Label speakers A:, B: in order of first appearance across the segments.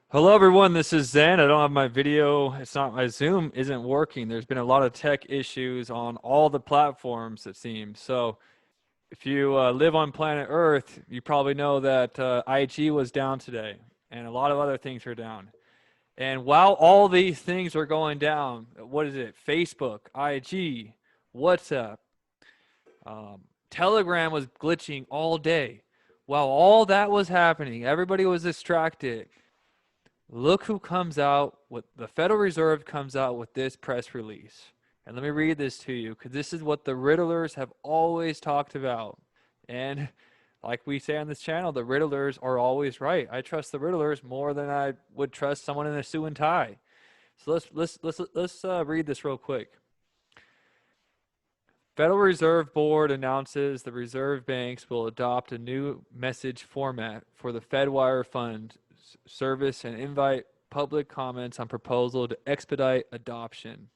A: Hello everyone, this is Zen. I don't have my video. It's not my Zoom isn't working. There's been a lot of tech issues on all the platforms, it seems. So if you live on planet Earth, you probably know that IG was down today, and a lot of other things are down. And while all these things are going down, what is it? Facebook, IG, WhatsApp, um, Telegram was glitching all day. While all that was happening, everybody was distracted. Look who comes out with the Federal Reserve comes out with this press release. And let me read this to you because this is what the Riddlers have always talked about. And like we say on this channel, the Riddlers are always right. I trust the Riddlers more than I would trust someone in a suit and tie. So let's read this real quick. Federal Reserve Board announces the reserve banks will adopt a new message format for the FedWire Fund service and invite public comments on proposal to expedite adoption.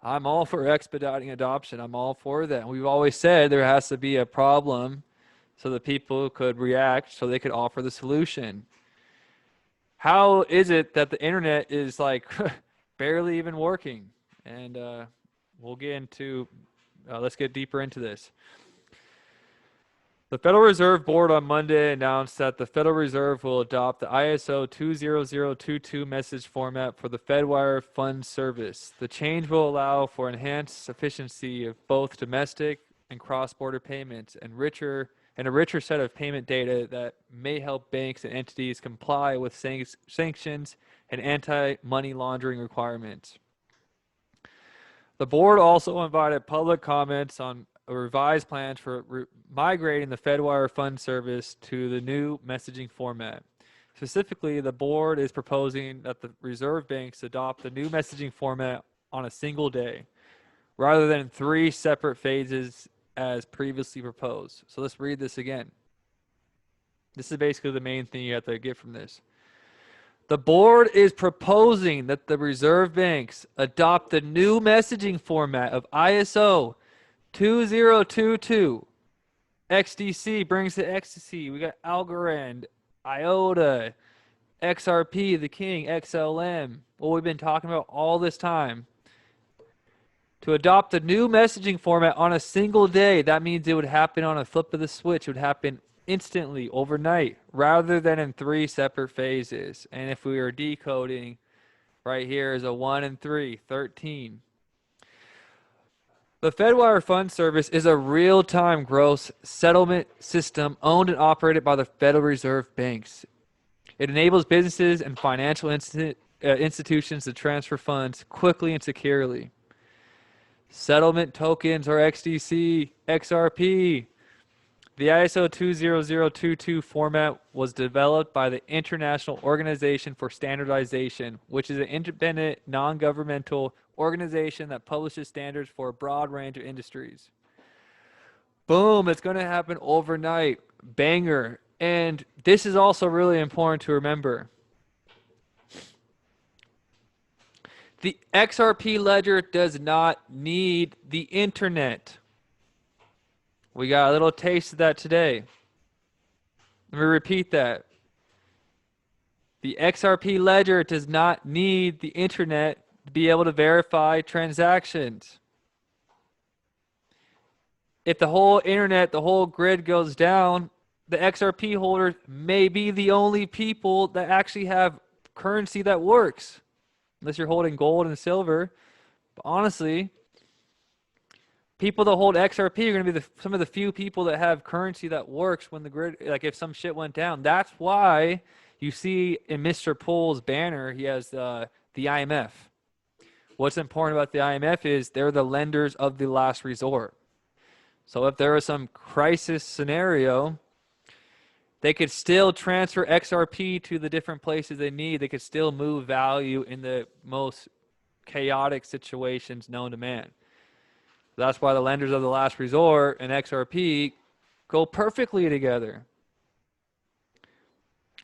A: I'm all for expediting adoption. I'm all for that. We've always said there has to be a problem so that people could react so they could offer the solution. How is it that the internet is like barely even working? And we'll get into, let's get deeper into this. The Federal Reserve Board on Monday announced that the Federal Reserve will adopt the ISO 20022 message format for the FedWire Fund service. The change will allow for enhanced efficiency of both domestic and cross-border payments and a richer set of payment data that may help banks and entities comply with sanctions and anti-money laundering requirements. The board also invited public comments on a revised plans for migrating the FedWire Fund service to the new messaging format. Specifically, the board is proposing that the reserve banks adopt the new messaging format on a single day, rather than three separate phases as previously proposed. So let's read this again. This is basically the main thing you have to get from this. The board is proposing that the reserve banks adopt the new messaging format of ISO 2022. XDC brings the ecstasy. We got Algorand, IOTA, XRP, the king, XLM. What we've been talking about all this time. To adopt the new messaging format on a single day, that means it would happen on a flip of the switch. It would happen instantly, overnight, rather than in three separate phases. And if we were decoding, right here is a 1 and 3, 13. The FedWire Fund Service is a real-time gross settlement system owned and operated by the Federal Reserve banks. It enables businesses and financial institutions to transfer funds quickly and securely. Settlement tokens, or XDC, XRP. The ISO 20022 format was developed by the International Organization for Standardization, which is an independent, non-governmental organization that publishes standards for a broad range of industries. Boom, it's going to happen overnight. Banger. And this is also really important to remember. The XRP ledger does not need the internet. We got a little taste of that today. Let me repeat that. The XRP ledger does not need the internet to be able to verify transactions. If the whole internet, the whole grid goes down, the XRP holders may be the only people that actually have currency that works. Unless you're holding gold and silver. But honestly, people that hold XRP are going to be some of the few people that have currency that works when the grid, like if some shit went down. That's why you see in MrPool's banner, he has the IMF. What's important about the IMF is they're the lenders of the last resort. So if there was some crisis scenario, they could still transfer XRP to the different places they need. They could still move value in the most chaotic situations known to man. That's why the lenders of the last resort and XRP go perfectly together.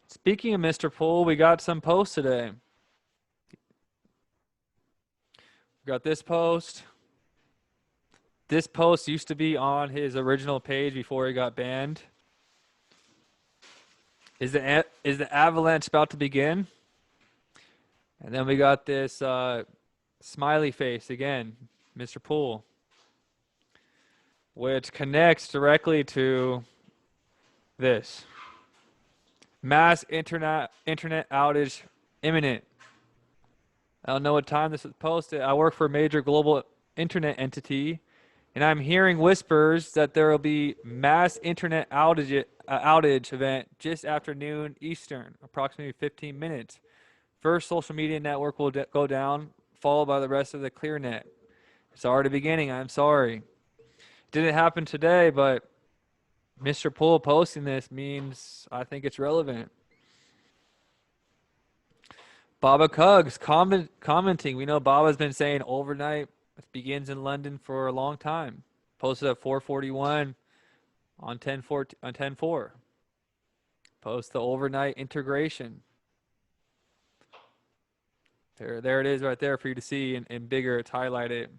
A: Speaking of MrPool, we got some posts today. We got this post. This post used to be on his original page before he got banned. Is the avalanche about to begin? And then we got this smiley face again, MrPool, which connects directly to this. Mass internet outage imminent. I don't know what time this was posted. I work for a major global internet entity, and I'm hearing whispers that there will be mass internet outage event just after noon Eastern, approximately 15 minutes. First social media network will go down, followed by the rest of the ClearNet. It's already beginning. I'm sorry. It didn't happen today, but MrPool posting this means I think it's relevant. Baba Cugs commenting. We know Baba's been saying overnight begins in London for a long time. Posted at 4:41 on 10/4. Post the overnight integration. There it is right there for you to see in bigger. It's highlighted.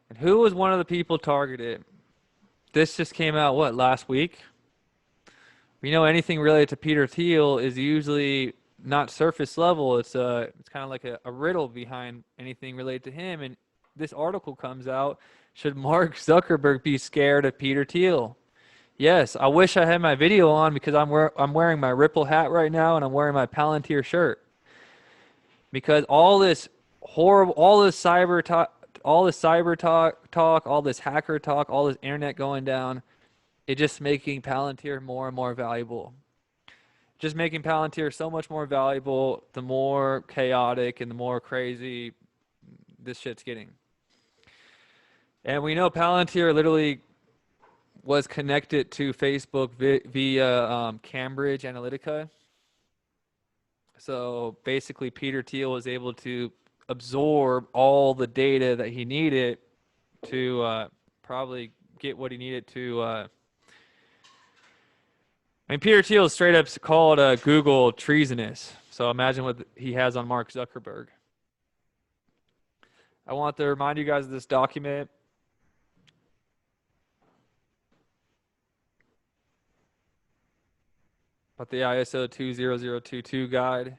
A: And who was one of the people targeted? This just came out, what, last week? We know anything related to Peter Thiel is usually not surface level. It's kind of like a riddle behind anything related to him. And this article comes out. Should Mark Zuckerberg be scared of Peter Thiel? Yes, I wish I had my video on because I'm wearing my Ripple hat right now and I'm wearing my Palantir shirt. Because all this horrible, all this cyber talk, all this hacker talk, all this internet going down, it's just making Palantir more and more valuable. Just making Palantir so much more valuable, the more chaotic and the more crazy this shit's getting. And we know Palantir literally was connected to Facebook via Cambridge Analytica. So basically, Peter Thiel was able to absorb all the data that he needed to probably get what he needed to. I mean, Peter Thiel is straight up called Google treasonous. So imagine what he has on Mark Zuckerberg. I want to remind you guys of this document. About the ISO 20022 guide.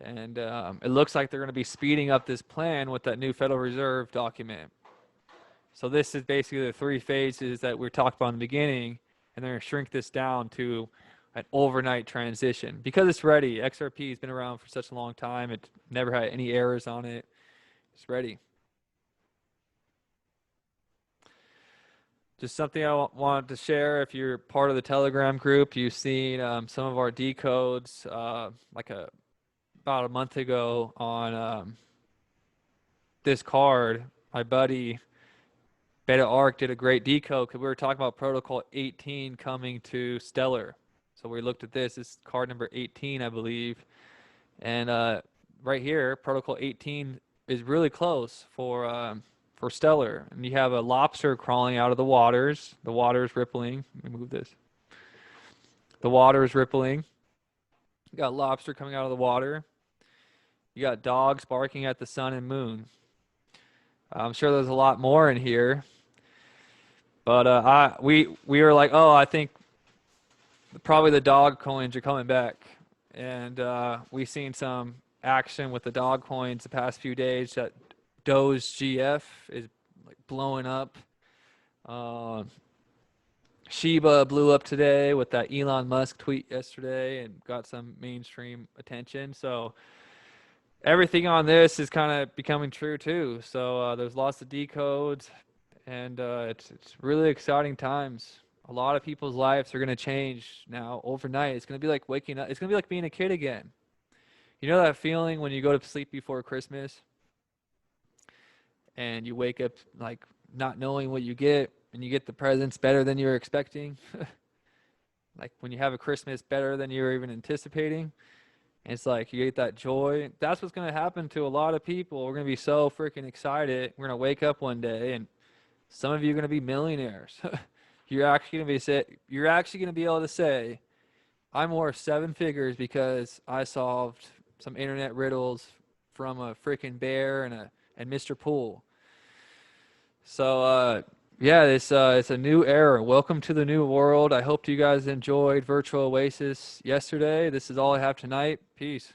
A: And it looks like they're going to be speeding up this plan with that new Federal Reserve document. So this is basically the 3 phases that we talked about in the beginning, and they're going to shrink this down to an overnight transition. Because it's ready. XRP has been around for such a long time. It never had any errors on it. It's ready. Just something I wanted to share. If you're part of the Telegram group, you've seen some of our decodes about a month ago on this card. My buddy Beta Arc did a great decode because we were talking about protocol 18 coming to Stellar. So we looked at this. This is card number 18, I believe. And right here, protocol 18 is really close for Stellar. And you have a lobster crawling out of the waters. The water is rippling. Let me move this. The water is rippling. You got lobster coming out of the water. You got dogs barking at the sun and moon. I'm sure there's a lot more in here. But we were like, oh, I think probably the dog coins are coming back. And we've seen some action with the dog coins the past few days. That Doge GF is like blowing up. Shiba blew up today with that Elon Musk tweet yesterday and got some mainstream attention. So everything on this is kind of becoming true too. So there's lots of decodes, and it's really exciting times. A lot of people's lives are going to change now overnight. It's going to be like waking up. It's going to be like being a kid again. You know that feeling when you go to sleep before Christmas and you wake up like not knowing what you get, and you get the presents better than you were expecting? Like when you have a Christmas better than you were even anticipating. And it's like you get that joy. That's what's going to happen to a lot of people. We're going to be so freaking excited. We're going to wake up one day, and some of you are going to be millionaires. You're actually going to be able to say, I'm worth 7 figures because I solved some internet riddles from a freaking bear and MrPool. So yeah, it's a new era. Welcome to the new world. I hope you guys enjoyed Virtual Oasis yesterday. This is all I have tonight. Peace.